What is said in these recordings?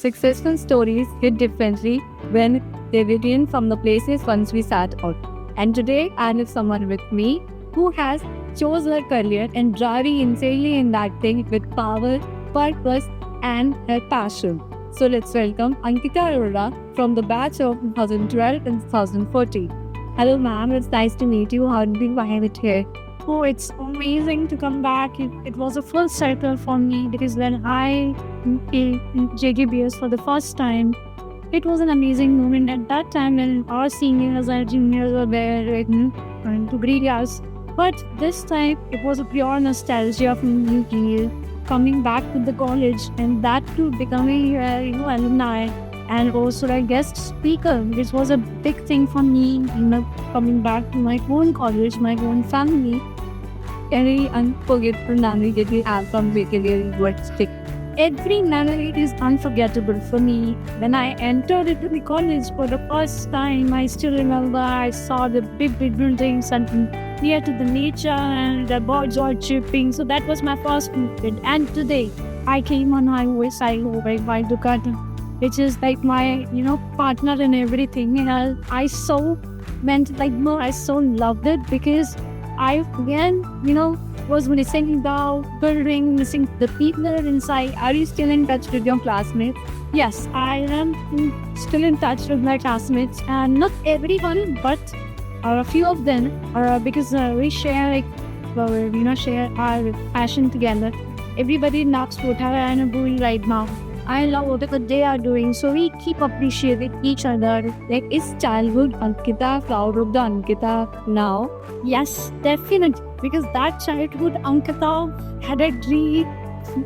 successful stories hit differently when they begin from the places once we sat out. And today I have someone with me who has chose her career and driving insanely in that thing with power, purpose, and her passion. So let's welcome Ankita Arora from the batch of 2012 and 2014. Hello, ma'am. It's nice to meet you. How do you find it here? Oh, it's amazing to come back. It was a full circle for me because when I in JGBS for the first time, it was an amazing moment at that time when our seniors and juniors were there trying to greet us. But this time, it was a pure nostalgia from me coming back to the college and that too becoming alumni and also a guest speaker. This was a big thing for me, coming back to my own college, my own family. Any unforgettable memory that you have from Bakery would stick? Every memory is unforgettable for me. When I entered into the college for the first time, I still remember I saw the big buildings and near to the nature and the birds all chirping. So that was my first moment. And today, I came on highway side over by Ducati, which is like my, partner in everything. And I so loved it because I again, was missing the building, missing the people inside. Are you still in touch with your classmates? Yes, I am still in touch with my classmates, and not everyone, but a few of them. Because we share, share our passion together. Everybody in Oxford, how I am doing right now. I love whatever they are doing, so we keep appreciating each other. Like, is childhood Ankita proud of the Ankita now? Yes, definitely. Because that childhood Ankita had a dream,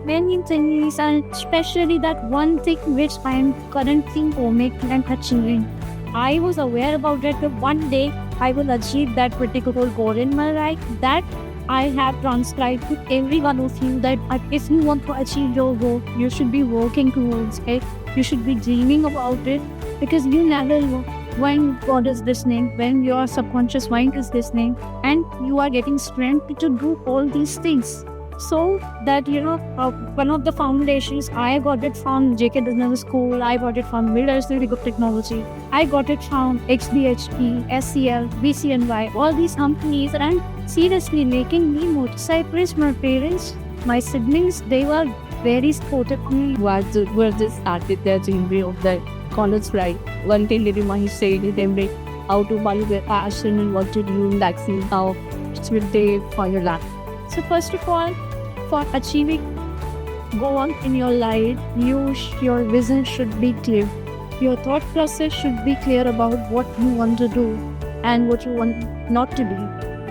many things, and especially that one thing which I am currently making and achieving. I was aware about it that one day I will achieve that particular goal in my life. That I have transcribed to every one of you that if you want to achieve your goal, you should be working towards it. You should be dreaming about it because you never know when God is listening, when your subconscious mind is listening, and you are getting strength to do all these things. So that, one of the foundations, I got it from JK Business School, I got it from Miller Institute of Technology, I got it from XBHP, SCL, BCNY, all these companies, and seriously making me motorcyclists. My parents, my siblings, they were very supportive of me. Where this started their journey of the college life? One thing that you might say to them, like, how to follow their passion and what to do in that scene, how it will take for your life. So first of all, for achieving goal in your life, your vision should be clear. Your thought process should be clear about what you want to do and what you want not to do.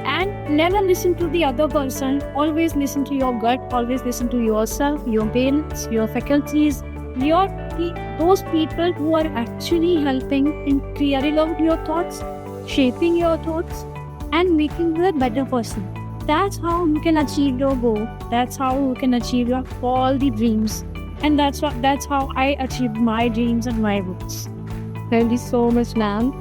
And never listen to the other person. Always listen to your gut. Always listen to yourself, your parents, your faculties, those people who are actually helping in clearing out your thoughts, shaping your thoughts, and making you a better person. That's how you can achieve your goal. That's how you can achieve your all the dreams. And that's how I achieved my dreams and my goals. Thank you so much, ma'am.